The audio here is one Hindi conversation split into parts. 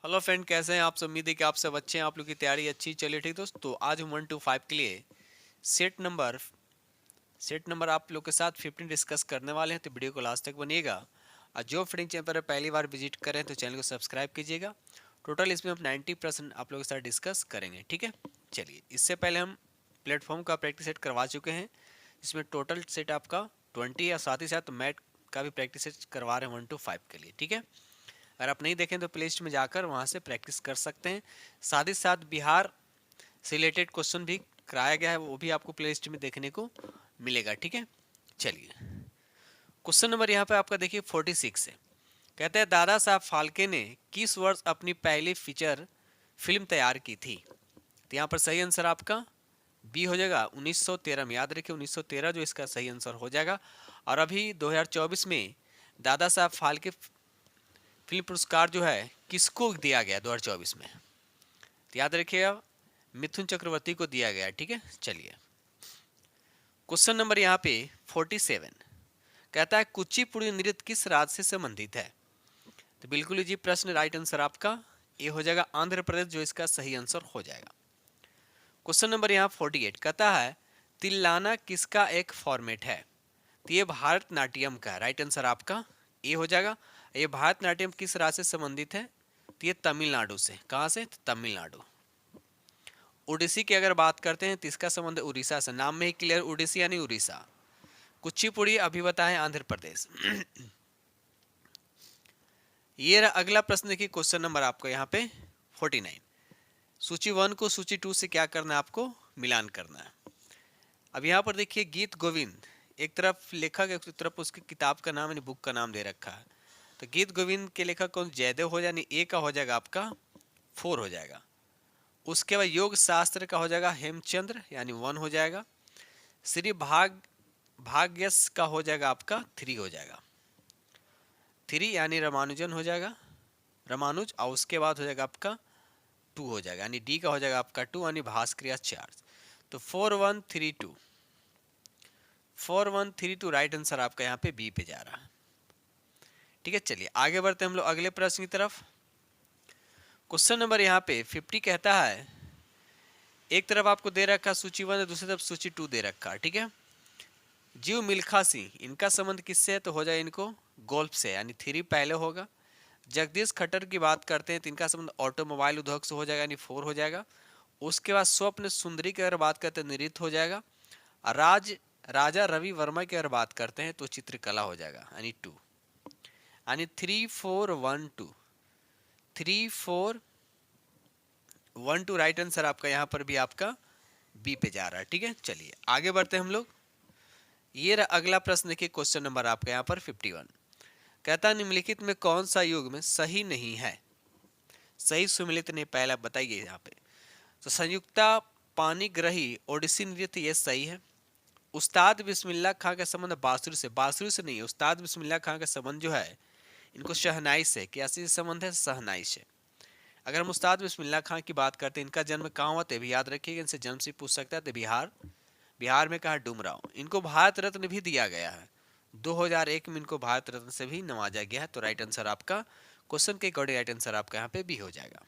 हेलो फ्रेंड, कैसे हैं आप सब। उम्मीद है कि आप सब अच्छे हैं, आप लोग की तैयारी अच्छी चलिए। ठीक दोस्तों, आज हम 1 to 5 के लिए सेट नंबर सेट नंबर आप लोग के साथ 15 डिस्कस करने वाले हैं, तो वीडियो को लास्ट तक बनिएगा। और जो फ्रेंड चैनल पर पहली बार विजिट करें तो चैनल को सब्सक्राइब कीजिएगा। टोटल इसमें हम 90% आप लोगों के साथ डिस्कस करेंगे। ठीक है, चलिए। इससे पहले हम प्लेटफॉर्म का प्रैक्टिस सेट करवा चुके हैं, इसमें टोटल सेट आपका 20 या साथ ही साथ मैट का भी प्रैक्टिस सेट करवा रहे हैं 1 to 5 के लिए। ठीक है, अगर आप नहीं देखें तो प्ले लिस्ट में जाकर वहां से प्रैक्टिस कर सकते हैं। साथ ही साथ बिहार से रिलेटेड क्वेश्चन भी कराया गया है, वो भी आपको प्ले लिस्ट में देखने को मिलेगा। ठीक है, चलिए। क्वेश्चन नंबर यहाँ पे आपका देखिए 46 है। कहते हैं दादा साहब फाल्के ने किस वर्ष अपनी पहली फीचर फिल्म तैयार की थी। तो यहाँ पर सही आंसर आपका बी हो जाएगा 1913 में। याद रखिए 1913 जो इसका सही आंसर हो जाएगा। और अभी 2024 में दादा साहब फाल्के फिल्म पुरस्कार जो है किसको दिया गया 2024 में। तो याद रखिएगा मिथुन चक्रवर्ती को दिया गया। ठीक है, चलिए। क्वेश्चन नंबर यहाँ पे 47 कहता है कुचिपुड़ी नृत्य किस राज्य से संबंधित है। तो बिल्कुल जी प्रश्न राइट आंसर आपका ए हो जाएगा आंध्र प्रदेश, जो इसका सही आंसर हो जाएगा। क्वेश्चन नंबर यहाँ 48 कहता है तिल्लाना किसका एक फॉर्मेट है। तो ये भारतनाट्यम का राइट आंसर आपका ए हो जाएगा। ये भारतनाट्यम किस राज्य से संबंधित है। तो ये तमिलनाडु से। कहाँ से, तो तमिलनाडु। उड़ीसी की अगर बात करते हैं तो इसका संबंध उड़ीसा से, नाम में ही क्लियर, उड़ीसी यानी उड़ीसा। कुचिपुड़ी अभी बताएं आंध्र प्रदेश। ये अगला प्रश्न देखिए, क्वेश्चन नंबर आपको यहाँ पे 49। सूची 1 को सूची 2 से क्या करना है, आपको मिलान करना है। अब यहाँ पर देखिए गीत गोविंद, एक तरफ लेखक एक तरफ उसकी किताब का नाम यानी बुक का नाम दे रखा है। तो गीत गोविंद के लेखक कौन, जयदेव हो जाए, ए का हो जाएगा आपका 4 हो जाएगा। उसके बाद योग शास्त्र का हो जाएगा हेमचंद्र यानी 1 हो जाएगा। श्री भाग्यस का हो जाएगा आपका 3 हो जाएगा। 3 यानी रामानुजन हो जाएगा, रामानुज। और उसके बाद हो जाएगा आपका 2 हो जाएगा, यानी डी का हो जाएगा आपका 2 यानी भास्कराचार्य। तो 4132 4132 राइट आंसर आपका यहाँ पे बी पे जा रहा है। ठीक है, चलिए आगे बढ़ते हैं हम लोग अगले प्रश्न की तरफ। क्वेश्चन नंबर यहाँ पे 50 कहता है एक तरफ आपको दे रखा सूची 1, दूसरी तरफ सूची 2 दे रखा। ठीक है, जीव मिल्खा सिंह, इनका संबंध किससे है, तो हो जाए इनको गोल्फ से, यानी 3 पहले होगा। जगदीश खट्टर की बात करते हैं तो इनका संबंध ऑटोमोबाइल उद्योग से हो जाएगा, यानी 4 हो जाएगा। उसके बाद स्वप्न सुंदरी की अगर बात करते हैं नृत्य हो जाएगा। राजा रवि वर्मा की अगर बात करते हैं तो चित्रकला हो जाएगा, यानी 2, यानी 3412 3412 राइट आंसर आपका यहाँ पर भी आपका बी पे जा रहा है। ठीक है, चलिए आगे बढ़ते हैं हम लोग। ये अगला प्रश्न देखिए, क्वेश्चन नंबर आपका यहाँ पर 51 कहता निम्नलिखित में कौन सा युग्म सही नहीं है, सही सुमिलित नहीं, पहला बताइए यहाँ पे। तो संयुक्ता पानीग्रही ओडिसी नृत्य ये सही है। उस्ताद बिस्मिल्लाह खां का संबंध बांसुरी से नहीं है। उस्ताद बिस्मिल्लाह खां का संबंध जो है इनको शहनाई से, क्या से संबंध है, शहनाई से। अगर हम उस्ताद बिस्मिल्लाह खां की बात करते हैं, इनका जन्म कहाँ हुआ, तो भी याद रखिएगा, इनसे जन्म से पूछ सकता है, तो बिहार में कहा डुमराव। इनको भारत रत्न भी दिया गया है, 2001 में इनको भारत रत्न से भी नवाजा गया है। तो राइट आंसर आपका क्वेश्चन के अकॉर्डिंग राइट आंसर आपका यहाँ पे बी हो जाएगा।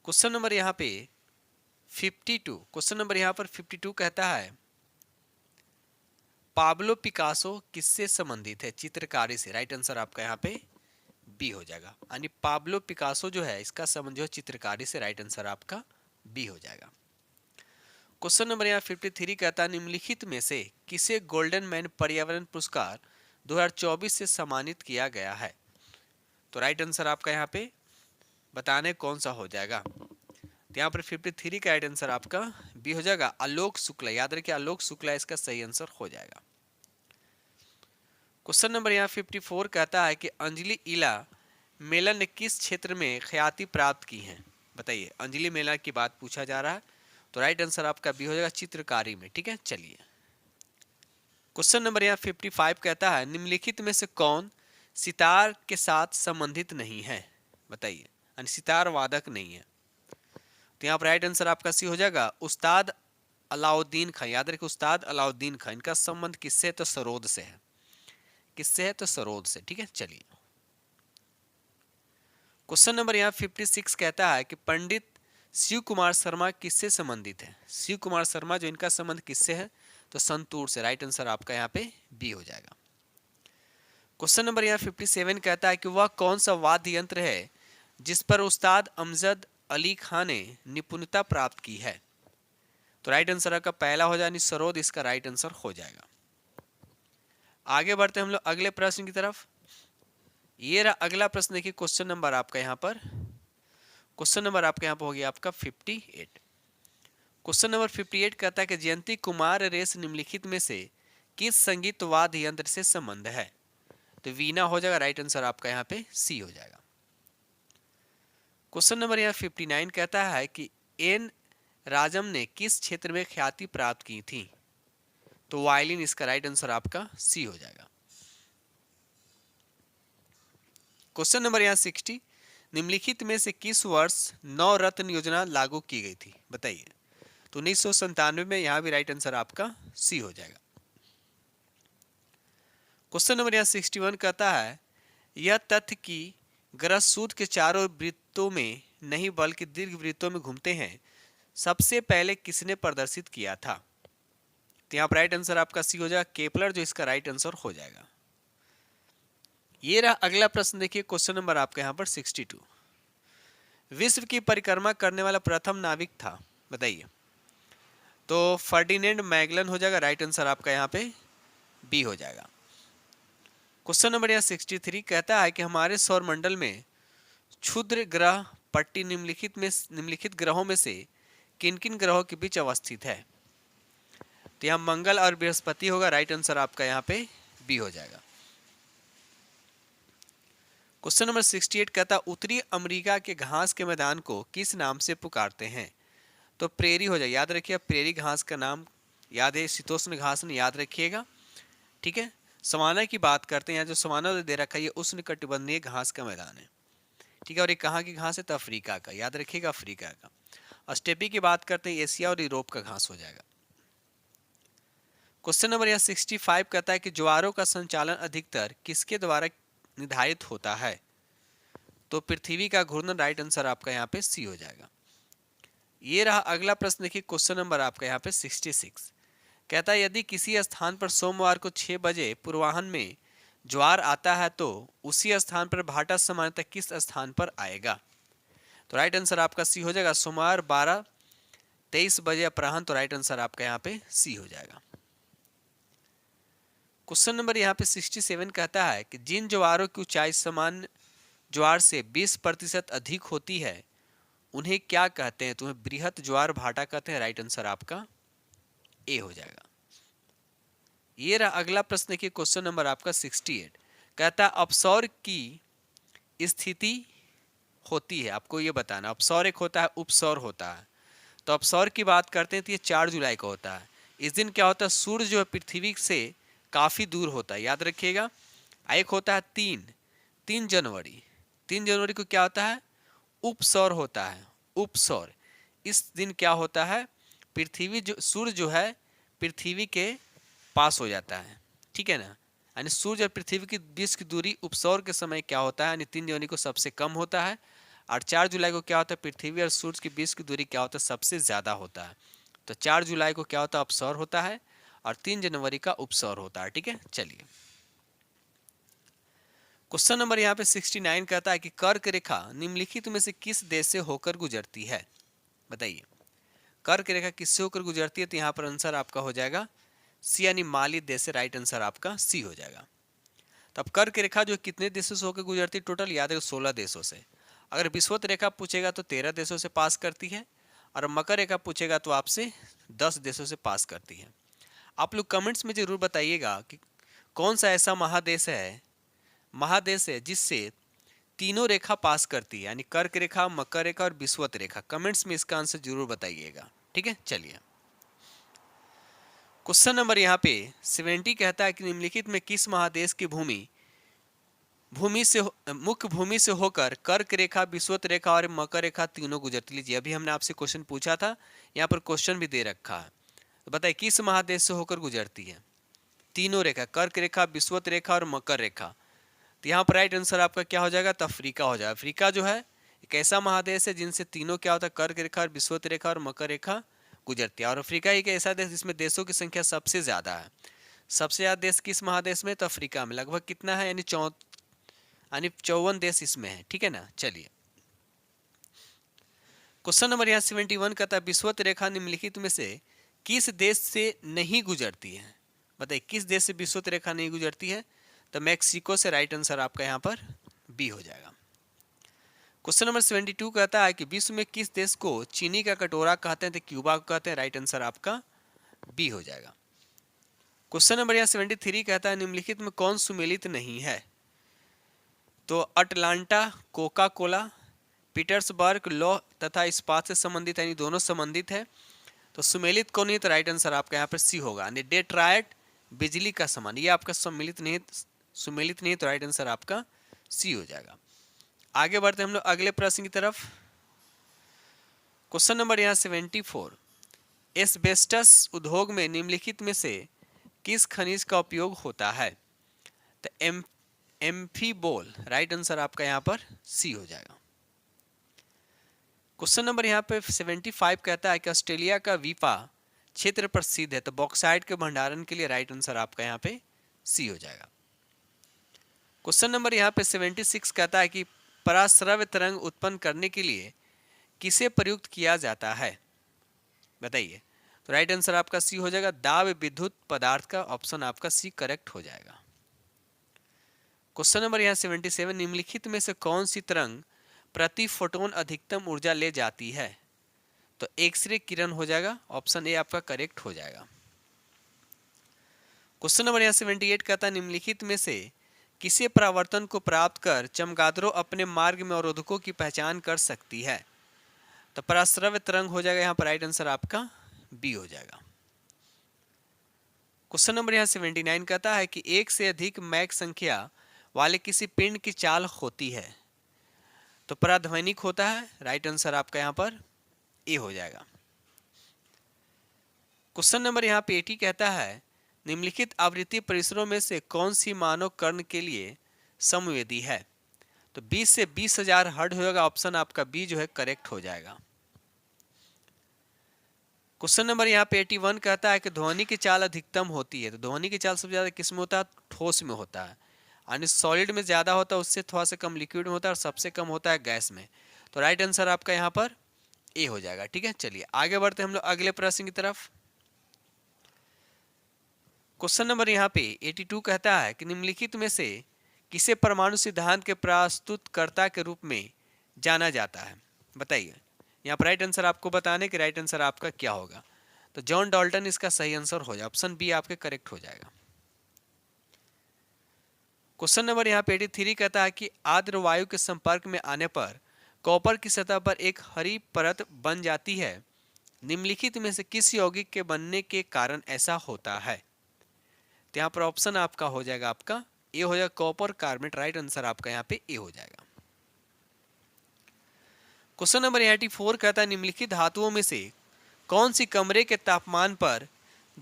क्वेश्चन नंबर यहाँ पे 52, क्वेश्चन नंबर यहाँ पर 52 कहता है पाब्लो पिकासो किससे संबंधित है, चित्रकारी से। राइट आंसर आपका यहाँ पे बी हो जाएगा, यानी पाब्लो पिकासो जो है इसका संबंध जो है चित्रकारी से। राइट आंसर आपका बी हो जाएगा। क्वेश्चन नंबर यहाँ 53 कहता है निम्नलिखित में से किसे गोल्डन मैन पर्यावरण पुरस्कार 2024 से सम्मानित किया गया है। तो राइट आंसर आपका यहाँ पे बताने कौन सा हो जाएगा। तो यहाँ पर 53 का राइट आंसर आपका बी हो जाएगा आलोक शुक्ला। याद रखिए आलोक शुक्ला इसका सही आंसर हो जाएगा। क्वेश्चन नंबर यहाँ 54 कहता है कि अंजलि इला मेलन ने किस क्षेत्र में ख्याति प्राप्त की है। बताइए, अंजलि मेला की बात पूछा जा रहा है। तो राइट आंसर आपका बी हो जाएगा चित्रकारी में। ठीक है, चलिए। क्वेश्चन नंबर यहाँ 55 कहता है निम्नलिखित में से कौन सितार के साथ संबंधित नहीं है। बताइए, यानी सितार वादक नहीं है। तो यहाँ पर राइट आंसर आपका सी हो जाएगा उस्ताद अलाउद्दीन खां। याद रखिए उस्ताद अलाउद्दीन खां, इनका संबंध किससे, तो सरोद से है। किससे है, तो सरोद से। ठीक है, चलिए। क्वेश्चन नंबर यहाँ 56 कहता है कि पंडित शिव कुमार शर्मा किससे संबंधित है। शिव कुमार शर्मा जो इनका संबंध किससे है, तो संतूर से। राइट आंसर आपका यहाँ पे बी हो जाएगा। क्वेश्चन नंबर यहाँ 57 कहता है कि वह कौन सा वाद्य यंत्र है जिस पर उस्ताद अमजद अली खान ने निपुणता प्राप्त की है। तो राइट आंसर आपका पहला हो जाए सरोद, इसका राइट आंसर हो जाएगा। आगे बढ़ते हैं हम लोग अगले प्रश्न की तरफ। ये रहा अगला प्रश्न। देखिए क्वेश्चन नंबर आपका यहाँ पर हो गया आपका 58। क्वेश्चन नंबर 58 कहता है कि जयंती कुमार रेस निम्नलिखित में से किस संगीत वाद्य यंत्र से संबंध है। तो वीणा हो जाएगा। राइट आंसर आपका यहाँ पे सी हो जाएगा। क्वेश्चन नंबर यहाँ 59 कहता है कि एन राजम ने किस क्षेत्र में ख्याति प्राप्त की थी। तो वायलिन, इसका राइट आंसर आपका सी हो जाएगा। क्वेश्चन नंबर यहाँ 60, निम्नलिखित में से किस वर्ष नवरत्न योजना लागू की गई थी, बताइए। तो 1997 में। यहाँ भी राइट आंसर आपका सी हो जाएगा। क्वेश्चन नंबर यहाँ 61 कहता है यह तथ्य कि ग्रह सूर्य के चारों वृत्तों में नहीं बल्कि दीर्घ वृत्तों में घूमते हैं सबसे पहले किसने प्रदर्शित किया था। तो यहाँ पर राइट आंसर आपका सी हो जाएगा, केपलर, जो इसका राइट आंसर हो जाएगा। ये रहा अगला प्रश्न। देखिए क्वेश्चन नंबर आपका यहाँ पर 62, विश्व की परिक्रमा करने वाला प्रथम नाविक था, बताइए। तो फर्डिनेंड मैगलन हो जाएगा। राइट आंसर आपका यहाँ पे बी हो जाएगा। क्वेश्चन नंबर यहाँ 63 कहता है कि हमारे सौर मंडल में क्षुद्र ग्रह पट्टी निम्नलिखित ग्रहों में से किन किन ग्रहों के बीच अवस्थित है। तो यहाँ मंगल और बृहस्पति होगा। राइट आंसर आपका यहाँ पे बी हो जाएगा। क्वेश्चन नंबर 68 कहता उत्तरी अमेरिका के घास के मैदान को किस नाम से पुकारते हैं। तो प्रेरी हो जाए। याद रखिए, प्रेरी घास का नाम याद है, शीतोष्ण घास ने, याद रखिएगा। ठीक है, सवाना की बात करते हैं। यहाँ जो सवाना दे रखा है ये उष्णकटिबंधीय घास का मैदान है। ठीक है, और ये कहाँ की घास है, तो अफ्रीका का, याद रखिएगा, अफ्रीका का। स्टेपी की बात करते हैं, एशिया और यूरोप का घास हो जाएगा। क्वेश्चन नंबर यहाँ 65 कहता है कि ज्वारों का संचालन अधिकतर किसके द्वारा निर्धारित होता है। तो पृथ्वी का घूर्णन। राइट आंसर आपका यहाँ पे सी हो जाएगा। ये रहा अगला प्रश्न। देखिए क्वेश्चन नंबर आपका यहाँ पे 66 कहता है यदि किसी स्थान पर सोमवार को 6 बजे पूर्वाह्न में ज्वार आता है तो उसी स्थान पर भाटा सामान्यतः किस स्थान पर आएगा। तो राइट आंसर आपका सी हो जाएगा, सोमवार 12:23 बजे अपराह्न। तो राइट आंसर आपका यहाँ पे सी हो जाएगा। क्वेश्चन नंबर यहाँ पे 67 कहता है कि जिन ज्वारों की ऊंचाई सामान्य ज्वार से 20% अधिक होती है उन्हें क्या कहते हैं। तुम्हें बृहत ज्वार भाटा कहते हैं। राइट आंसर आपका ए हो जाएगा। ये रहा अगला प्रश्न। देखिए क्वेश्चन नंबर आपका 68 कहता है अपसौर की स्थिति होती है, आपको ये बताना। अपसौर एक होता है, उपसौर होता है। तो अपसौर की बात करते हैं तो ये 4 जुलाई को होता है। इस दिन क्या होता है, सूर्य जो है पृथ्वी से काफी दूर होता है, याद रखिएगा। एक होता है 3 जनवरी। 3 जनवरी को क्या होता है, उपसौर होता है, उपसौर। इस दिन क्या होता है, पृथ्वी जो सूर्य जो है पृथ्वी के पास हो जाता है। ठीक है ना, यानी सूर्य और पृथ्वी की बीच की दूरी उपसौर के समय क्या होता है, यानी 3 जनवरी को सबसे कम होता है। और 4 जुलाई को क्या होता है, पृथ्वी और सूर्य के बीच की दूरी क्या होता है, सबसे ज्यादा होता है। तो 4 जुलाई को क्या होता है, अपसौर होता है, और 3 जनवरी का उपसौर होता है। ठीक है, चलिए क्वेश्चन नंबर यहाँ पे 69 कहता है कि कर्क रेखा निम्नलिखित में से किस देश से होकर गुजरती है, बताइए। कर्क रेखा किससे होकर गुजरती है। तो यहाँ पर आंसर आपका हो जाएगा सी, यानी माली देश से। राइट आंसर आपका सी हो जाएगा। तो अब कर्क रेखा जो कितने देशों से होकर गुजरती है, टोटल याद है 16 देशों से। अगर विषुवत रेखा पूछेगा तो 13 देशों से पास करती है, और मकर रेखा पूछेगा तो आपसे 10 देशों से पास करती है। आप लोग कमेंट्स में जरूर बताइएगा कि कौन सा ऐसा महादेश है जिससे तीनों रेखा पास करती है, यानी कर्क रेखा, मकर रेखा और विषुवत रेखा। कमेंट्स में इसका आंसर जरूर बताइएगा। ठीक है, चलिए क्वेश्चन नंबर यहाँ पे 70 कहता है कि निम्नलिखित में किस महादेश की मुख्य भूमि से होकर कर्क रेखा, विषुवत रेखा और मकर रेखा तीनों गुजरती। लीजिए, अभी हमने आपसे क्वेश्चन पूछा था, यहाँ पर क्वेश्चन भी दे रखा है। तो बताइए किस महादेश से होकर गुजरती है तीनों रेखा, कर्क रेखा, विषुवत रेखा और मकर रेखा। तो यहाँ पर राइट आंसर आपका क्या हो जाएगा, तो अफ्रीका हो जाएगा। अफ्रीका जो है एक ऐसा महादेश है जिनसे तीनों क्या होता है, कर्क रेखा और विषुवत रेखा और मकर रेखा गुजरती है। और अफ्रीका एक ऐसा देश जिसमें देशों की संख्या सबसे ज्यादा है। सबसे ज्यादा देश किस महादेश में, तो अफ्रीका में। लगभग कितना है, यानी 54 देश इसमें है, ठीक है ना। चलिए क्वेश्चन नंबर यहाँ 71 का था, विषुवत रेखा निम्नलिखित में से किस देश से नहीं गुजरती है। बताइए किस देश से विषुवत रेखा नहीं गुजरती है, तो मैक्सिको से राइट आंसर आपका यहाँ पर बी हो जाएगा। क्वेश्चन नंबर 72 कहता है कि विश्व में किस देश को चीनी का कटोरा कहते हैं, तो क्यूबा को कहते हैं। राइट आंसर आपका बी हो जाएगा। क्वेश्चन नंबर यहाँ 73 कहता है निम्नलिखित में कौन सुमेलित नहीं है, तो अटलांटा, कोका कोला, पीटर्सबर्ग लौह तथा इस्पात से संबंधित, यानी दोनों संबंधित है। तो सुमेलित कौन है, तो राइट आंसर आपका यहाँ पर सी होगा। यानी डेट्रायड, बिजली का समान, ये आपका सुमेलित नहीं, तो राइट आंसर आपका सी हो जाएगा। आगे बढ़ते हम लोग अगले प्रश्न की तरफ। क्वेश्चन नंबर यहाँ 74, एस्बेस्टस उद्योग में निम्नलिखित में से किस खनिज का उपयोग होता है, तो एम्फीबोल। राइट आंसर आपका यहाँ पर सी हो जाएगा। क्वेश्चन नंबर यहाँ पे 75 कहता है कि ऑस्ट्रेलिया का वीपा क्षेत्र प्रसिद्ध है, तो बॉक्साइट के भंडारण के लिए। राइट आंसर आपका यहाँ पे सी हो जाएगा। क्वेश्चन नंबर यहाँ पे 76 कहता है कि पराश्रव्य तरंग उत्पन्न करने के लिए किसे प्रयुक्त किया जाता है, बताइए। तो राइट आंसर आपका सी हो जाएगा, दाब विद्युत पदार्थ का। ऑप्शन आपका सी करेक्ट हो जाएगा। क्वेश्चन नंबर यहाँ 77, निम्नलिखित में से कौन सी तरंग प्रति फोटोन अधिकतम ऊर्जा ले जाती है, तो एक्सरे किरण हो जाएगा। ऑप्शन ए आपका करेक्ट हो जाएगा। क्वेश्चन नंबर यहाँ 78 कहता है निम्नलिखित में से किसी परावर्तन को प्राप्त कर चमगादड़ों अपने मार्ग में अवरोधकों की पहचान कर सकती है, तो पराश्रव्य तरंग हो जाएगा। यहाँ पर राइट आंसर आपका बी हो जाएगा। क्वेश्चन नंबर यहाँ 79 कहता है कि एक से अधिक मैक संख्या वाले किसी पिंड की चाल होती है, तो पराध्वनिक होता है। राइट आंसर आपका यहाँ पर ए हो जाएगा। क्वेश्चन नंबर यहाँ पे 80 कहता है निम्नलिखित आवृत्ति परिसरों में से कौन सी मानव कर्ण के लिए संवेदी है, तो 20 से 20,000 हर्ट्ज होगा। ऑप्शन आपका बी जो है करेक्ट हो जाएगा। क्वेश्चन नंबर यहाँ पे 81 कहता है कि ध्वनि की चाल अधिकतम होती है, तो ध्वनि की चाल सबसे ज्यादा किस में होता है, ठोस में होता है। यानी सॉलिड में ज्यादा होता है, उससे थोड़ा सा कम लिक्विड में होता है, और सबसे कम होता है गैस में। तो राइट आंसर आपका यहाँ पर ए हो जाएगा। ठीक है, चलिए आगे बढ़ते हम लोग अगले प्रश्न की तरफ। क्वेश्चन नंबर यहाँ पे 82 कहता है कि निम्नलिखित में से किसे परमाणु सिद्धांत के प्रस्तुतकर्ता के रूप में जाना जाता है, बताइए। यहाँ पर राइट आंसर आपको बताने कि राइट आंसर आपका क्या होगा, तो जॉन डाल्टन इसका सही आंसर हो जाए। ऑप्शन बी आपके करेक्ट हो जाएगा। क्वेश्चन नंबर यहाँ पे 83 कहता है कि आर्द्र वायु के संपर्क में आने पर कॉपर की सतह पर एक हरी परत बन जाती है, निम्नलिखित में से किस यौगिक के बनने के कारण ऐसा होता है, तो यहाँ पर ऑप्शन आपका हो जाएगा आपका ए हो जाएगा, कॉपर कार्बोनेट। राइट आंसर आपका यहाँ पे ए हो जाएगा। क्वेश्चन नंबर 84 कहता है निम्नलिखित धातुओं में से कौन सी कमरे के तापमान पर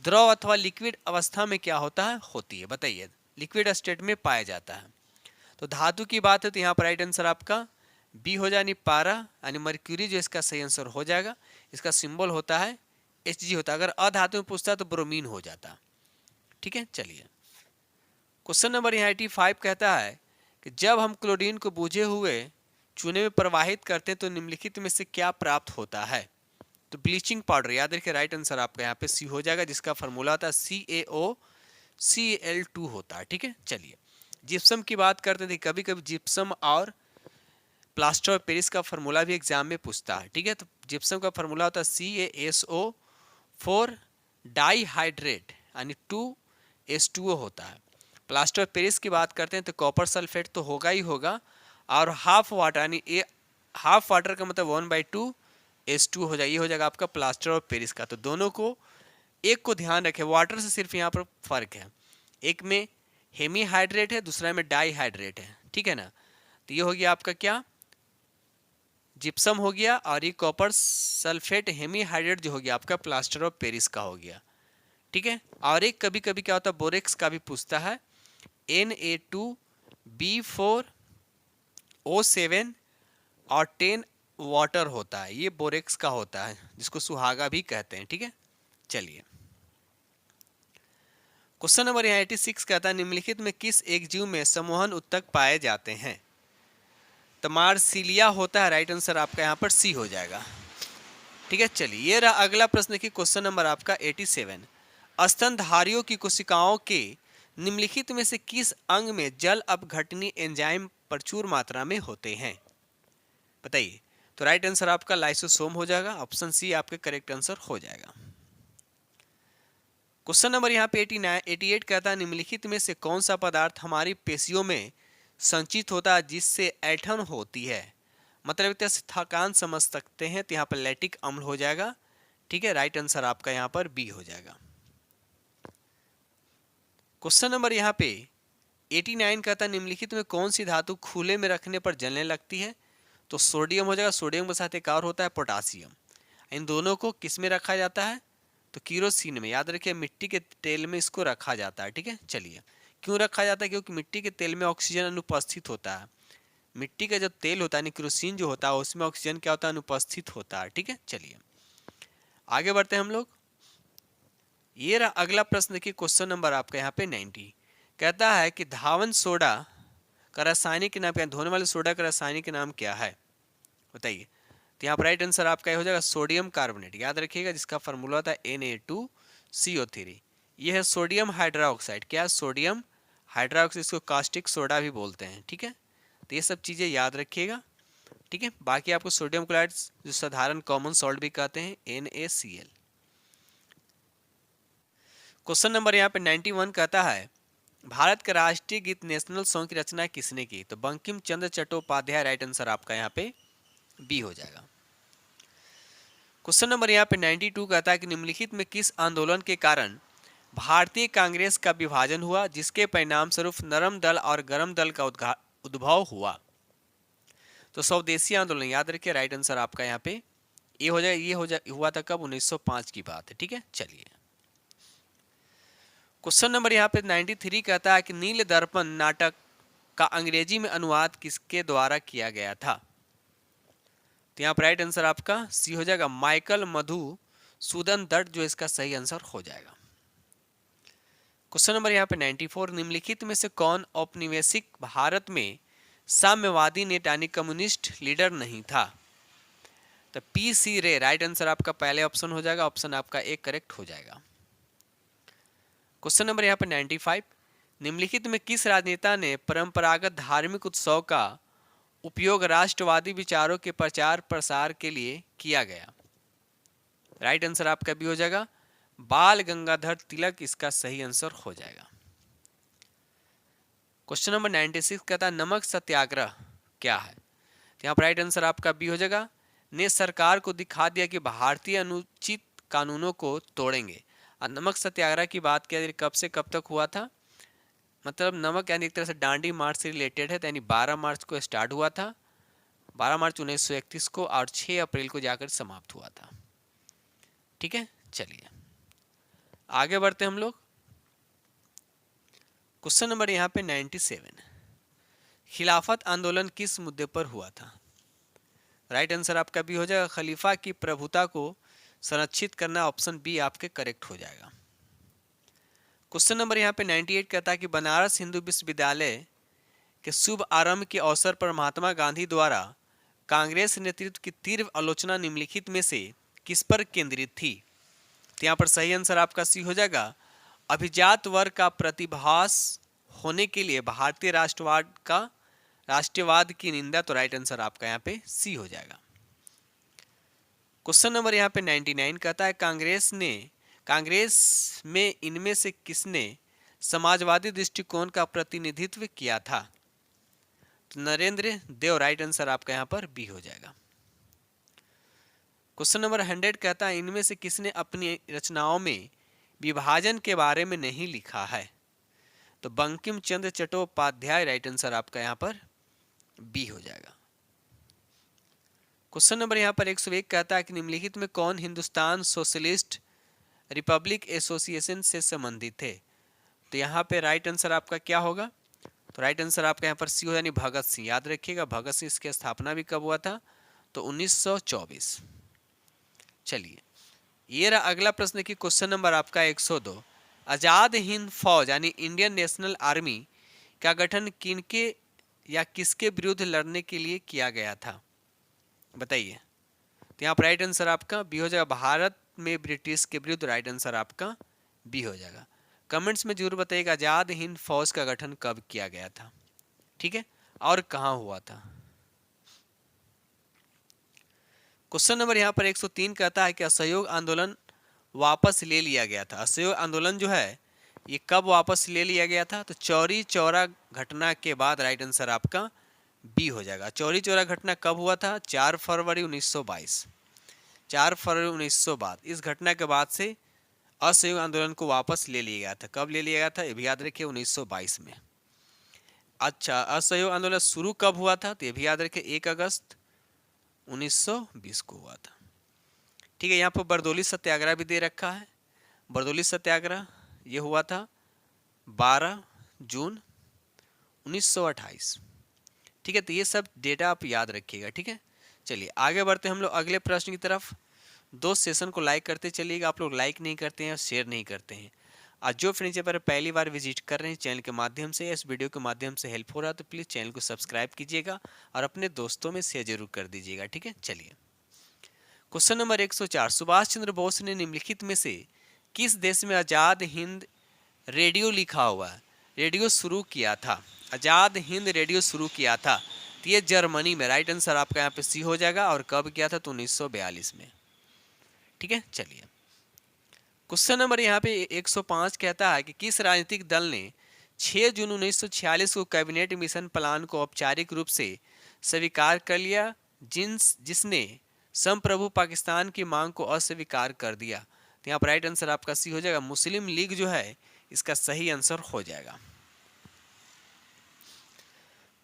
द्रव अथवा लिक्विड अवस्था में क्या होता है, होती है, बताइए। लिक्विड स्टेट में पाया जाता है। तो धातु की बात है तो यहाँ पर राइट आंसर आपका बी हो जाए, पारा यानी मर्क्यूरी जो इसका सही आंसर हो जाएगा। इसका सिंबल होता है Hg होता है। अगर अधातु में पूछता तो ब्रोमीन हो जाता। ठीक है, चलिए क्वेश्चन नंबर यहाँ 85 कहता है कि जब हम क्लोरीन को बुझे हुए चूने में प्रवाहित करते हैं तो निम्नलिखित में से क्या प्राप्त होता है, तो ब्लीचिंग पाउडर। याद रखिए राइट आंसर आपका यहाँ पे सी हो जाएगा, जिसका फॉर्मूला होता है CaOCl2 होता है। ठीक है, चलिए जिप्सम की बात करते थे, कभी कभी जिप्सम और प्लास्टर ऑफ पेरिस का फॉर्मूला भी एग्जाम में पूछता है। ठीक है, तो जिप्सम का फॉर्मूला होता है CaSO4 डाइहाइड्रेट यानी 2H2O होता है। प्लास्टर ऑफ पेरिस की बात करते हैं तो कॉपर सल्फेट तो होगा ही होगा, और हाफ वाटर यानी हाफ वाटर का मतलब 1/2 H2 हो जाएगा। ये हो जाएगा आपका प्लास्टर ऑफ पेरिस का। तो दोनों को एक को ध्यान रखें, वाटर से सिर्फ यहाँ पर फर्क है, एक में हेमीहाइड्रेट है, दूसरा में डाइहाइड्रेट है। ठीक है ना, तो ये हो गया आपका क्या, जिप्सम हो गया, और ये कॉपर सल्फेट हेमीहाइड्रेट जो हो गया आपका प्लास्टर ऑफ पेरिस का हो गया। ठीक है, और एक कभी कभी क्या होता है बोरेक्स का भी पूछता है, Na2 B4O7 और 10 वाटर होता है, ये बोरेक्स का होता है जिसको सुहागा भी कहते हैं। ठीक है, चलिए क्वेश्चन नंबर यहाँ 86 कहता है निम्नलिखित में किस एक जीव में सम्मोहन उत्तक पाए जाते हैं? तो मार्सिलिया होता है, राइट आंसर आपका यहाँ पर सी हो जाएगा। ठीक है, चलिए ये रहा अगला प्रश्न की क्वेश्चन नंबर आपका 87। स्तनधारियों की कोशिकाओं के निम्नलिखित में से किस अंग में जल अपघटनी एंजाइम प्रचुर मात्रा में होते हैं? बताइए। तो राइट आंसर आपका लाइसोसोम हो जाएगा, ऑप्शन सी आपके करेक्ट आंसर हो जाएगा। क्वेश्चन नंबर यहाँ पे 88 कहता है निम्नलिखित में से कौन सा पदार्थ हमारी पेशियों में संचित होता है जिससे ऐंठन होती है? मतलब एक तरह से थकान समझ सकते हैं, तो यहाँ पर लैक्टिक अम्ल हो जाएगा। ठीक है, राइट आंसर आपका यहाँ पर बी हो जाएगा। क्वेश्चन नंबर यहाँ पे 89 कहता है निम्नलिखित में कौन सी धातु खुले में रखने पर जलने लगती है? तो सोडियम हो जाएगा, सोडियम के साथ एक और होता है पोटासियम। इन दोनों को किस में रखा जाता है? तो केरोसिन में। याद रखिए मिट्टी के तेल में इसको रखा जाता है। ठीक है, चलिए क्यों रखा जाता है? क्योंकि मिट्टी के तेल में ऑक्सीजन अनुपस्थित होता है। मिट्टी का जो तेल होता है केरोसिन जो होता है उसमें ऑक्सीजन क्या होता है? अनुपस्थित होता है। ठीक है, चलिए आगे बढ़ते हैं हम लोग। ये रहा अगला प्रश्न की क्वेश्चन नंबर आपका यहाँ पे 90 कहता है कि धावन सोडा का रासायनिक नाम क्या है? धोने वाले सोडा का रासायनिक नाम क्या है? बताइए। तो यहाँ पर राइट आंसर आपका हो जाएगा सोडियम कार्बोनेट। याद रखिएगा जिसका फॉर्मूला होता है Na2CO3। यह है सोडियम हाइड्रोक्साइड। क्या? सोडियम हाइड्रोक्साइड, इसको कास्टिक सोडा भी बोलते हैं। ठीक है, तो ये सब चीज़ें याद रखिएगा। ठीक है, बाकी आपको सोडियम क्लोराइड जो साधारण कॉमन सॉल्ट भी कहते हैं NaCl। क्वेश्चन नंबर यहाँ पे 91 कहता है भारत का राष्ट्रीय गीत नेशनल सॉन्ग की रचना किसने की? तो बंकिम चंद्र चट्टोपाध्याय। राइट आंसर आपका यहाँ पे बी हो जाएगा। क्वेश्चन नंबर यहाँ पे 92 कहता है कि निम्नलिखित में किस आंदोलन के कारण भारतीय कांग्रेस का विभाजन हुआ जिसके परिणाम स्वरूप नरम दल और गरम दल का उद्भव हुआ? तो स्वदेशी आंदोलन। याद रखिए राइट आंसर आपका यहाँ पे ये हो जाए। ये हुआ था कब? 1905 की बात है। ठीक है, चलिए क्वेश्चन नंबर यहाँ पे 93 कहता है कि नील दर्पण नाटक का अंग्रेजी में अनुवाद किसके द्वारा किया गया था? तो यहाँ पर राइट आंसर आपका सी हो जाएगा, माइकल मधुसूदन दत्त जो इसका सही आंसर हो जाएगा। क्वेश्चन नंबर यहाँ पे 94 निम्नलिखित में से कौन औपनिवेशिक भारत में साम्यवादी नेता यानी कम्युनिस्ट लीडर नहीं था? तो PC रे। राइट आंसर आपका पहले ऑप्शन हो जाएगा, ऑप्शन आपका एक करेक्ट हो जाएगा। क्वेश्चन नंबर यहाँ पे 95 निम्नलिखित में किस राजनेता ने परंपरागत धार्मिक उत्सव का उपयोग राष्ट्रवादी विचारों के प्रचार प्रसार के लिए किया गया? राइट आंसर आपका भी हो जाएगा, बाल गंगाधर तिलक इसका सही आंसर हो जाएगा। क्वेश्चन नंबर 96 कहता है नमक सत्याग्रह क्या है? तो यहाँ पर राइट आंसर आपका बी हो जाएगा, ने सरकार को दिखा दिया कि भारतीय अनुचित कानूनों को तोड़ेंगे। और नमक सत्याग्रह की बात किया जाए कब से कब तक हुआ था? मतलब नमक यानी एक तरह से डांडी मार्च से रिलेटेड है, यानी 12 मार्च को स्टार्ट हुआ था, 12 मार्च 1931 को, और 6 अप्रैल को जाकर समाप्त हुआ था। ठीक है, चलिए आगे बढ़ते हम लोग। क्वेश्चन नंबर यहाँ पे 97 खिलाफत आंदोलन किस मुद्दे पर हुआ था? राइट आंसर आपका भी हो जाएगा, खलीफा की प्रभुता को संरक्षित करना। ऑप्शन बी आपके करेक्ट हो जाएगा। क्वेश्चन नंबर यहाँ पे 98 कहता है कि बनारस हिंदू विश्वविद्यालय के शुभ आरंभ के अवसर पर महात्मा गांधी द्वारा कांग्रेस नेतृत्व की तीव्र आलोचना निम्नलिखित में से किस पर केंद्रित थी? तो यहाँ पर सही आंसर आपका सी हो जाएगा, अभिजात वर्ग का प्रतिभास होने के लिए भारतीय राष्ट्रवाद की निंदा। तो राइट आंसर आपका यहाँ पे सी हो जाएगा। क्वेश्चन नंबर यहाँ पे 99 कहता है कांग्रेस में इनमें से किसने समाजवादी दृष्टिकोण का प्रतिनिधित्व किया था? तो नरेंद्र देव। राइट आंसर आपका यहाँ पर बी हो जाएगा। क्वेश्चन नंबर 100 कहता है इनमें से किसने अपनी रचनाओं में विभाजन के बारे में नहीं लिखा है? तो बंकिम चंद्र चट्टोपाध्याय। राइट आंसर आपका यहाँ पर बी हो जाएगा। क्वेश्चन नंबर यहाँ पर 101 कहता है कि निम्नलिखित में कौन हिंदुस्तान सोशलिस्ट रिपब्लिक एसोसिएशन से संबंधित थे? तो यहाँ पे राइट आंसर आपका क्या होगा? तो राइट आंसर आपका यहाँ पर सी हो, यानी भगत सिंह। याद रखिएगा, भगत सिंह इसकी स्थापना भी कब हुआ था, तो 1924। चलिए, ये रहा अगला प्रश्न की क्वेश्चन नंबर आपका 102। आजाद हिंद फौज यानी इंडियन नेशनल आर्मी का गठन किनके या किसके विरुद्ध लड़ने के लिए किया गया था, बताइए। तो यहाँ पर राइट आंसर आपका बी हो जाएगा, भारत में ब्रिटिश के विरुद्ध। राइट आंसर आपका बी हो जाएगा। कमेंट्स में जरूर बताइएगा आजाद हिंद फौज का गठन कब किया गया था, ठीक है, और कहां हुआ था। क्वेश्चन नंबर यहाँ पर 103 कहता है कि असहयोग आंदोलन वापस ले लिया गया था। असहयोग आंदोलन जो है ये कब वापस ले लिया गया था, तो चौरी चौरा घटना के बाद। राइट आंसर आपका बी हो जाएगा। चौरी चौरा घटना कब हुआ था, 4 फरवरी 1922। 4 फरवरी 1922। इस घटना के बाद से असहयोग आंदोलन को वापस ले लिया गया था। कब ले लिया गया था, ये भी याद रखिए, 1922 में। अच्छा, असहयोग आंदोलन शुरू कब हुआ था, तो ये भी याद रखिए, 1 अगस्त 1920 को हुआ था। ठीक है, यहाँ पर बरदौली सत्याग्रह भी दे रखा है। बरदौली सत्याग्रह ये हुआ था 12 जून 1928। ठीक है, तो ये सब डेटा आप याद रखिएगा, ठीक है। चलिए आगे बढ़ते हैं हम लोग अगले प्रश्न की तरफ। दो सेशन को लाइक करते चलिएगा। आप लोग लाइक नहीं करते हैं, शेयर नहीं करते हैं। आज जो फर्नीचर पर पहली बार विजिट कर रहे हैं चैनल के माध्यम से, इस वीडियो के माध्यम से हेल्प हो रहा है तो प्लीज़ चैनल को सब्सक्राइब कीजिएगा और अपने दोस्तों में शेयर जरूर कर दीजिएगा, ठीक है। चलिए, क्वेश्चन नंबर 104। सुभाष चंद्र बोस ने निम्नलिखित में से किस देश में आज़ाद हिंद रेडियो लिखा हुआ है रेडियो शुरू किया था। आज़ाद हिंद रेडियो शुरू किया था, तो ये जर्मनी में। राइट आंसर आपका यहाँ पे सी हो जाएगा। और कब किया था, तो 1942 में, ठीक है। चलिए, क्वेश्चन नंबर यहाँ पे 105 कहता है कि किस राजनीतिक दल ने 6 जून 1946 को कैबिनेट मिशन प्लान को औपचारिक रूप से स्वीकार कर लिया, जिसने संप्रभु पाकिस्तान की मांग को अस्वीकार कर दिया। तो यहाँ पर राइट आंसर आपका सी हो जाएगा। मुस्लिम लीग जो है इसका सही आंसर हो जाएगा।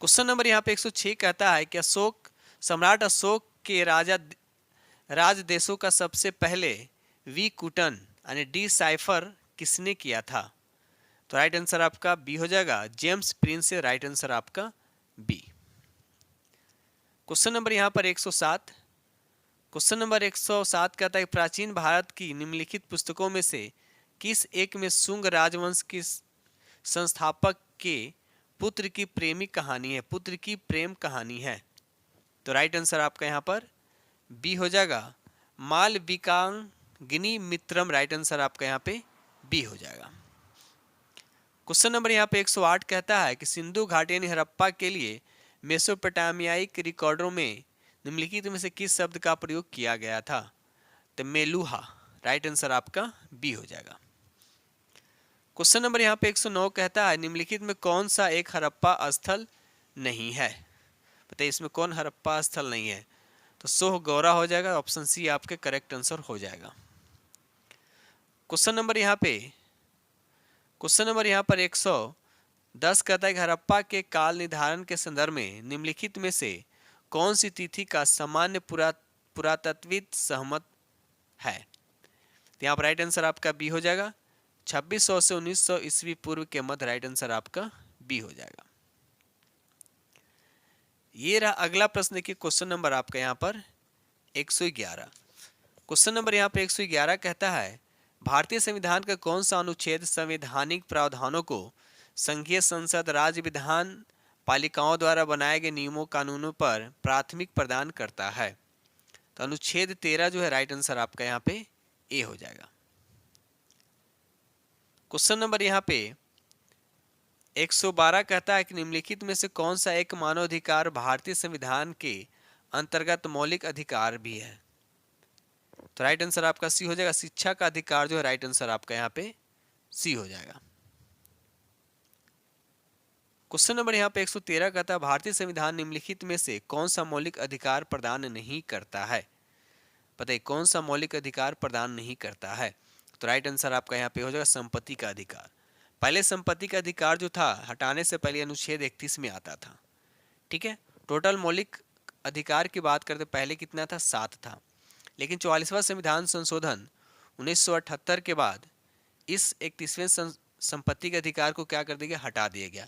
क्वेश्चन नंबर यहाँ पे 106 कहता है कि सम्राट अशोक के राज देशों का सबसे पहले विकूटन यानी डिसाइफर किसने किया था। तो राइट आंसर आपका बी हो जाएगा, जेम्स प्रिंस से। राइट आंसर आपका बी। क्वेश्चन नंबर यहाँ पर 107। क्वेश्चन नंबर 107 कहता है प्राचीन भारत की निम्नलिखित पुस्तकों में से किस एक में शुंग राजवंश के संस्थापक के पुत्र की प्रेमी कहानी है, पुत्र की प्रेम कहानी है। तो राइट आंसर आपका यहाँ पर बी हो जाएगा, मालविकाग्नि मित्रम। राइट आंसर आपका यहाँ पे बी हो जाएगा। क्वेश्चन नंबर यहाँ पे 108 कहता है कि सिंधु घाटी यानी हड़प्पा के लिए मेसोपोटामियाई के रिकॉर्डों में निम्नलिखित में से किस शब्द का प्रयोग किया गया था। तो मेलुहा। राइट आंसर आपका बी हो जाएगा। क्वेश्चन नंबर यहाँ पे 109 कहता है निम्नलिखित में कौन सा एक हड़प्पा स्थल नहीं है। बताइए इसमें कौन हड़प्पा स्थल नहीं है। तो सोह गौरा हो जाएगा। ऑप्शन सी आपके करेक्ट आंसर हो जाएगा। क्वेश्चन नंबर यहाँ पर 110 कहता है कि हड़प्पा के काल निर्धारण के संदर्भ में निम्नलिखित में से कौन सी तिथि का सामान्य पुरातत्वविद सहमत है। तो यहाँ पर राइट आंसर आपका बी हो जाएगा, 2600 से 1900 ईस्वी पूर्व के मध्य। राइट आंसर आपका बी हो जाएगा। ये रहा अगला प्रश्न की क्वेश्चन नंबर आपका यहाँ पर 111। क्वेश्चन नंबर यहाँ पर 111 कहता है भारतीय संविधान का कौन सा अनुच्छेद संवैधानिक प्रावधानों को संघीय संसद राज्य विधान पालिकाओं द्वारा बनाए गए नियमों कानूनों पर प्राथमिक प्रदान करता है। तो अनुच्छेद 13 जो है राइट आंसर आपका यहाँ पे ए हो जाएगा। क्वेश्चन नंबर यहाँ पे 112 कहता है कि निम्नलिखित में से कौन सा एक मानवाधिकार भारतीय संविधान के अंतर्गत मौलिक अधिकार भी है। तो राइट आंसर आपका सी हो जाएगा, शिक्षा का अधिकार जो है। राइट आंसर आपका यहाँ पे सी हो जाएगा। क्वेश्चन नंबर यहाँ पे 113 कहता है भारतीय संविधान निम्नलिखित में से कौन सा मौलिक अधिकार प्रदान नहीं करता है। बताइए कौन सा मौलिक अधिकार प्रदान नहीं करता है। तो राइट आंसर आपका यहाँ पे हो जाएगा संपत्ति का अधिकार। पहले संपत्ति का अधिकार जो था हटाने से पहले अनुच्छेद 31 में आता था, ठीक है। टोटल मौलिक अधिकार की बात करते पहले कितना था, 7 था। लेकिन 44वां संविधान संशोधन 1978 के बाद इस 31वें संपत्ति के अधिकार को क्या कर दिया गया, हटा दिया गया।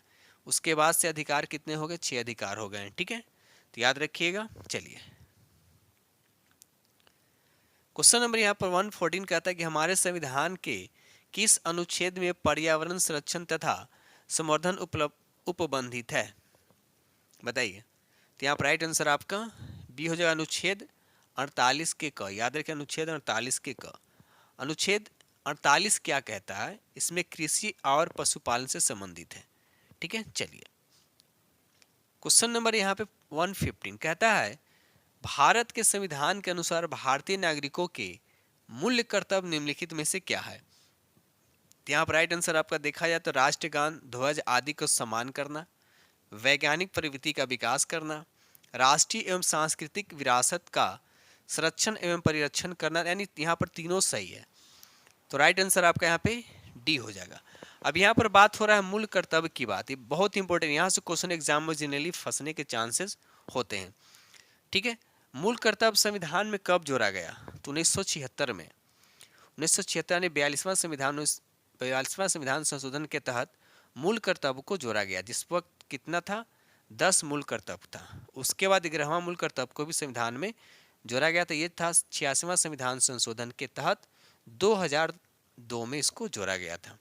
उसके बाद से अधिकार कितने हो गए, 6 अधिकार हो गए हैं। ठीक है, तो याद रखिएगा। चलिए क्वेश्चन नंबर यहाँ पर 114 कहता है कि हमारे संविधान के किस अनुच्छेद में पर्यावरण संरक्षण तथा संवर्धन उपबंधित है, बताइए। तो यहाँ पर राइट आंसर आपका बी हो जाएगा, अनुच्छेद 48 के क। याद रखें, अनुच्छेद 48 के क। अनुच्छेद 48 क्या कहता है, इसमें कृषि और पशुपालन से संबंधित है। ठीक है, चलिए क्वेश्चन नंबर यहाँ पे 115 कहता है भारत के संविधान के अनुसार भारतीय नागरिकों के मूल्य कर्तव्य निम्नलिखित में से क्या है। तो यहाँ पर राइट आंसर आपका देखा जाए तो राष्ट्रगान, ध्वज आदि को सम्मान करना, वैज्ञानिक प्रवृत्ति का विकास करना, राष्ट्रीय एवं सांस्कृतिक विरासत का संरक्षण एवं परिरक्षण करना, यानी यहाँ पर तीनों सही है। तो राइट आंसर आपका यहाँ पे डी हो जाएगा। अब यहाँ पर बात हो रहा है मूल कर्तव्य की बात, ये बहुत इंपॉर्टेंट, यहाँ से क्वेश्चन एग्जाम में जनरली फंसने के चांसेस होते हैं। ठीक है, मूल कर्तव्य संविधान में कब जोड़ा गया, तो 1976 में। 1976 ने 42वां संविधान संशोधन के तहत मूल कर्तव्य को जोड़ा गया, जिस वक्त कितना था, 10 मूल कर्तव्य था। उसके बाद 11वां मूल कर्तव्य को भी संविधान में जोड़ा गया था, ये था 86वां संविधान संशोधन के तहत 2002 में इसको जोड़ा गया था।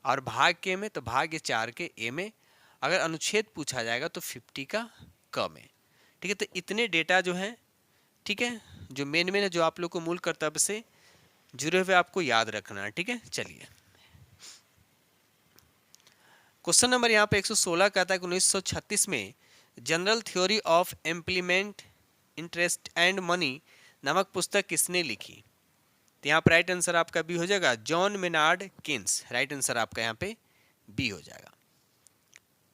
और भाग के में, तो भाग 4 के ए में अगर अनुच्छेद पूछा जाएगा तो 50 का क में। ठीक है, तो इतने डेटा जो हैं, ठीक है, जो मेन है, जो आप लोग को मूल कर्तव्य से जुड़े हुए आपको याद रखना है। ठीक है, चलिए क्वेश्चन नंबर यहाँ पे 116 कहता है कि 1936 में general theory of employment interest and money नामक पुस्तक किसने लिखी। तो यहाँ पर राइट आंसर आपका बी हो जाएगा, John Maynard Keynes. Right answer आपका यहाँ पे बी हो जाएगा।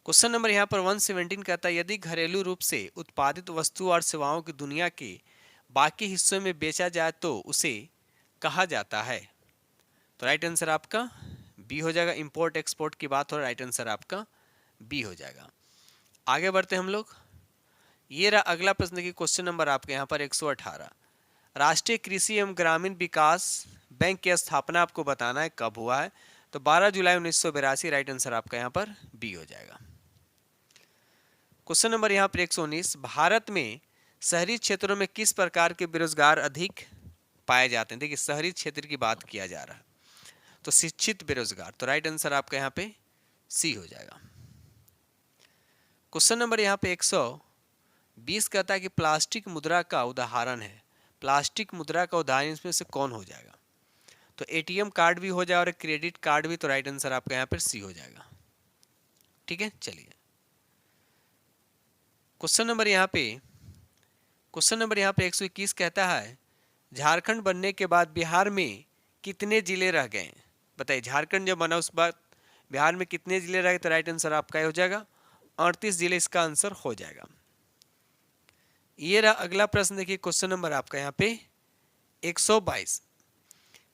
क्वेश्चन नंबर यहाँ पर 117 कहता है यदि घरेलू रूप से उत्पादित वस्तु और सेवाओं की दुनिया के बाकी हिस्सों में बेचा जाए तो उसे कहा जाता है। तो राइट आंसर आपका बी हो जाएगा। इंपोर्ट एक्सपोर्ट की बात हो रहा है, राइट आंसर आपका बी हो जाएगा। आगे बढ़ते हम लोग। ये रहा अगला प्रश्न की क्वेश्चन नंबर आपके यहाँ पर 118। राष्ट्रीय कृषि एवं ग्रामीण विकास बैंक की स्थापना आपको बताना है कब हुआ है, तो 12 जुलाई 1982। राइट आंसर आपका यहाँ पर बी हो जाएगा। क्वेश्चन नंबर यहाँ पर 119, भारत में शहरी क्षेत्रों में किस प्रकार के बेरोजगार अधिक पाए जाते हैं। देखिए शहरी क्षेत्र की बात किया जा रहा है, तो शिक्षित बेरोजगार। तो राइट आंसर आपका यहाँ पे सी हो जाएगा। क्वेश्चन नंबर यहाँ पे 120 कहता है कि प्लास्टिक मुद्रा का उदाहरण है। प्लास्टिक मुद्रा का उदाहरण इसमें से कौन हो जाएगा, तो एटीएम कार्ड भी हो जाए और क्रेडिट कार्ड भी। तो राइट आंसर आपका यहाँ पर सी हो जाएगा। ठीक है, चलिए क्वेश्चन नंबर यहाँ पे 121 कहता है झारखंड बनने के बाद बिहार में कितने जिले रह गए। बताइए झारखंड जब बना उस बाद बिहार में कितने जिले रह गए। तो राइट आंसर आपका हो जाएगा 38 जिले इसका आंसर हो जाएगा। ये रहा अगला प्रश्न, देखिए क्वेश्चन नंबर आपका यहाँ पे 122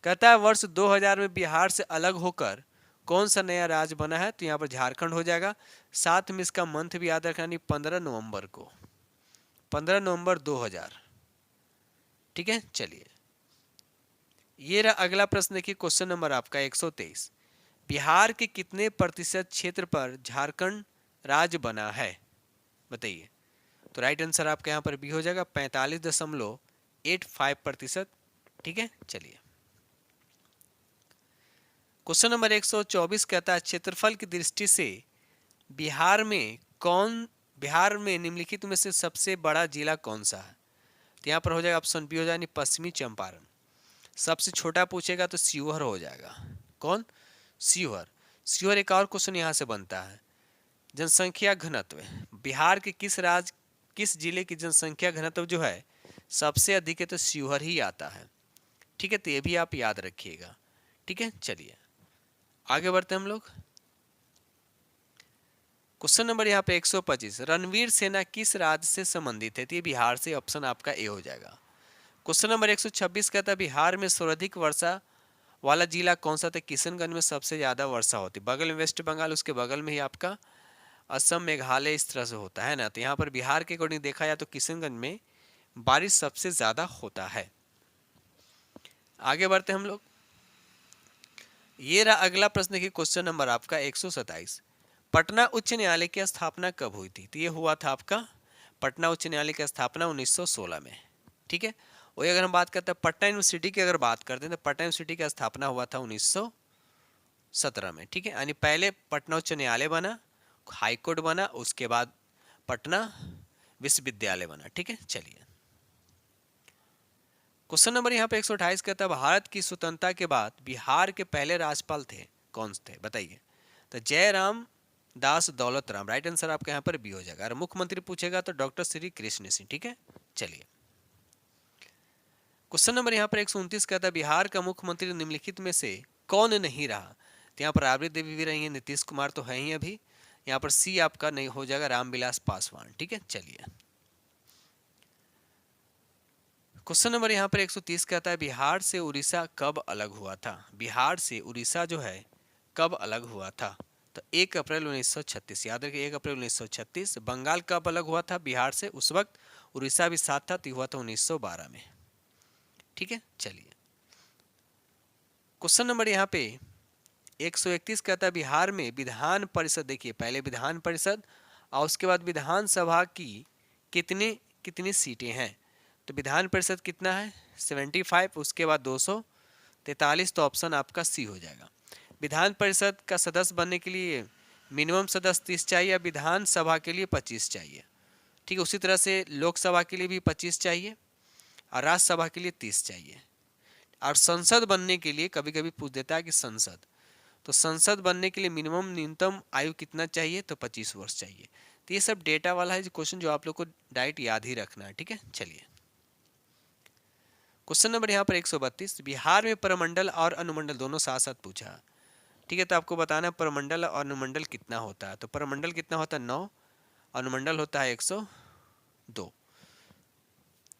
कहता है वर्ष 2000 में बिहार से अलग होकर कौन सा नया राज्य बना है। तो यहाँ पर झारखंड हो जाएगा। साथ में इसका मंथ भी याद रखना, 15 नवंबर को, 15 नवंबर 2000। ठीक है, चलिए ये रहा अगला प्रश्न, देखिए क्वेश्चन नंबर आपका 123 बिहार के कितने प्रतिशत क्षेत्र पर झारखंड राज्य बना है, बताइए। तो राइट आंसर आपका यहाँ पर बी हो जाएगा 45.85%। ठीक है, चलिए क्वेश्चन नंबर 124 कहता है क्षेत्रफल की दृष्टि से बिहार में निम्नलिखित में से सबसे बड़ा जिला कौन सा है। तो यहाँ पर हो जाएगा ऑप्शन बी हो जाएगा पश्चिमी चंपारण। सबसे छोटा पूछेगा तो शिवहर हो जाएगा। कौन, शिवहर। शिवहर एक और क्वेश्चन यहाँ से बनता है, जनसंख्या घनत्व बिहार के किस जिले की जनसंख्या घनत्व जो है सबसे अधिक है, तो शिवहर ही आता है। ठीक है, तो ये भी आप याद रखिएगा। ठीक है, चलिए आगे बढ़ते हम लोग। क्वेश्चन नंबर यहाँ पे 125 रणवीर सेना किस राज्य से संबंधित है। तो ये बिहार से, ऑप्शन आपका ए हो जाएगा। क्वेश्चन नंबर 126 कहता है बिहार में सर्वाधिक वर्षा वाला जिला कौन सा था। किशनगंज में सबसे ज्यादा वर्षा होती है, बगल में वेस्ट बंगाल, उसके बगल में ही आपका असम, मेघालय, इस तरह से होता है ना। तो यहाँ पर बिहार के अकॉर्डिंग देखा जाए तो किशनगंज में बारिश सबसे ज्यादा होता है। आगे बढ़ते हम लोग। ये रहा अगला प्रश्न की क्वेश्चन नंबर आपका 127 पटना उच्च न्यायालय की स्थापना कब हुई थी? तो ये हुआ था आपका पटना उच्च न्यायालय की स्थापना 1916 में। ठीक है, वही अगर हम बात करते हैं पटना यूनिवर्सिटी की, अगर बात करते हैं तो पटना यूनिवर्सिटी की स्थापना हुआ था 1917 में। ठीक है, यानी पहले पटना उच्च न्यायालय बना, हाई कोर्ट बना, उसके बाद पटना विश्वविद्यालय बना। ठीक है, चलिए क्वेश्चन नंबर यहाँ पे 128 कहता है भारत की स्वतंत्रता के बाद बिहार के पहले राज्यपाल थे कौन थे, बताइए। तो जयराम दास दौलत राम, राइट आंसर आपका यहाँ पर बी हो जाएगा। अगर मुख्यमंत्री पूछेगा तो डॉक्टर श्री कृष्ण सिंह। ठीक है, चलिए क्वेश्चन नंबर यहाँ पर 129 कहता है बिहार का मुख्यमंत्री निम्नलिखित में से कौन नहीं रहा? तो यहाँ पर राबड़ी देवी भी रही है, नीतीश कुमार तो है ही अभी, यहाँ पर सी आपका नहीं हो जाएगा, रामविलास पासवान। ठीक है, चलिए क्वेश्चन नंबर यहाँ पर 130 कहता है बिहार से उड़ीसा कब अलग हुआ था? बिहार से उड़ीसा जो है कब अलग हुआ था? तो 1 अप्रैल 1936, याद रखिए 1 अप्रैल 1936। बंगाल कब अलग हुआ था बिहार से? उस वक्त उड़ीसा भी साथ था, तो हुआ था 1912 में। ठीक है, चलिए क्वेश्चन नंबर यहाँ पे 131 कहता है बिहार में विधान परिषद, देखिए पहले विधान परिषद और उसके बाद विधानसभा की कितनी कितनी सीटें हैं? तो विधान परिषद कितना है 75, उसके बाद 243, तो ऑप्शन आपका सी हो जाएगा। विधान परिषद का सदस्य बनने के लिए मिनिमम सदस्य 30 चाहिए, विधानसभा के लिए 25 चाहिए। ठीक है, उसी तरह से लोकसभा के लिए भी 25 चाहिए और राज्यसभा के लिए 30 चाहिए। और संसद बनने के लिए कभी कभी पूछ देता है कि संसद, तो संसद बनने के लिए मिनिमम न्यूनतम आयु कितना चाहिए? तो 25 वर्ष चाहिए। तो ये सब डेटा वाला है जो क्वेश्चन जो आप लोग को डायरेक्ट याद ही रखना है। ठीक है, चलिए क्वेश्चन नंबर यहाँ पर 132 बिहार में प्रमंडल और अनुमंडल दोनों साथ साथ पूछा। ठीक है, तो आपको बताना प्रमंडल और अनुमंडल कितना होता है। तो प्रमंडल कितना होता है 9, अनुमंडल होता है 102।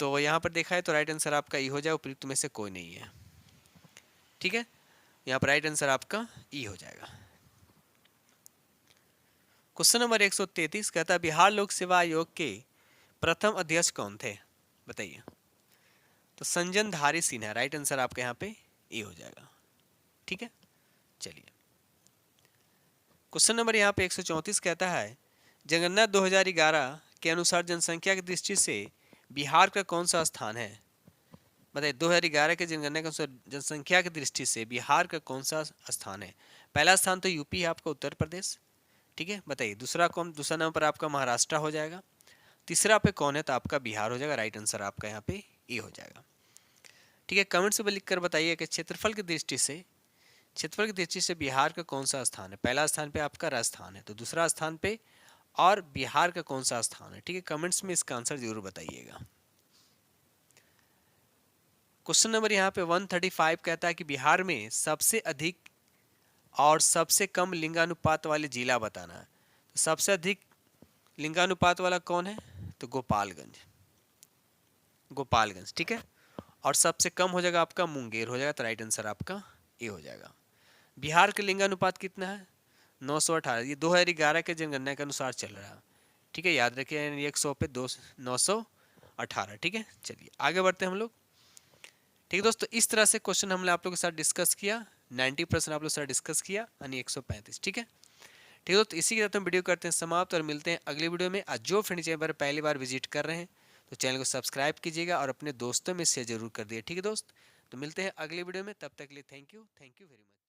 तो यहाँ पर देखा है तो राइट आंसर आपका ई हो जाए, उपयुक्त में से कोई नहीं है। ठीक है, यहाँ पर राइट आंसर आपका ई हो जाएगा। क्वेश्चन नंबर 133 कहता है बिहार लोक सेवा आयोग के प्रथम अध्यक्ष कौन थे, बताइए। तो संजन धारी सिन्हा, राइट आंसर आपका यहाँ पे ए हो जाएगा। ठीक है, चलिए क्वेश्चन नंबर यहाँ पे 134 कहता है जनगणना 2011 के अनुसार जनसंख्या की दृष्टि से बिहार का कौन सा स्थान है? बताइए 2011 के जनगणना के अनुसार जनसंख्या की दृष्टि से बिहार का कौन सा स्थान है? पहला स्थान तो यूपी है आपका, उत्तर प्रदेश। ठीक है, बताइए दूसरा नंबर पर आपका महाराष्ट्र हो जाएगा, तीसरा पे कौन है? तो आपका बिहार हो जाएगा, राइट आंसर आपका यहाँ पे ए हो जाएगा। ठीक है, कमेंट्स में लिख कर बताइए कि क्षेत्रफल की दृष्टि से बिहार का कौन सा स्थान है? पहला स्थान पे आपका राजस्थान है, तो दूसरा स्थान पे और बिहार का कौन सा स्थान है? ठीक है, कमेंट्स में इसका आंसर जरूर बताइएगा। क्वेश्चन नंबर यहाँ पे 135 कहता है कि बिहार में सबसे अधिक और सबसे कम लिंगानुपात वाले जिला बताना है। तो सबसे अधिक लिंगानुपात वाला कौन है? तो गोपालगंज। ठीक है, और सबसे कम हो जाएगा आपका मुंगेर हो जाएगा, तो राइट आंसर आपका ए हो जाएगा। बिहार का लिंगानुपात कितना है? 918, ये 2011 के जनगणना के अनुसार चल रहा है। ठीक है, याद रखिए 100 पे 918। ठीक है, चलिए आगे बढ़ते हैं हम लोग। ठीक है दोस्तों, इस तरह से क्वेश्चन हमने आप लोगों के साथ डिस्कस किया, 90% आप लोग के साथ डिस्कस किया, यानी 135। ठीक है, ठीक है दोस्तों, इसी के साथ हम वीडियो करते हैं समाप्त और मिलते हैं अगले वीडियो में। आज जो फ्रेंड चैनल पर पहली बार विजिट कर रहे हैं तो चैनल को सब्सक्राइब कीजिएगा और अपने दोस्तों में शेयर जरूर कर दिए। ठीक है दोस्त, तो मिलते हैं अगले वीडियो में, तब तक के लिए थैंक यू वेरी मच।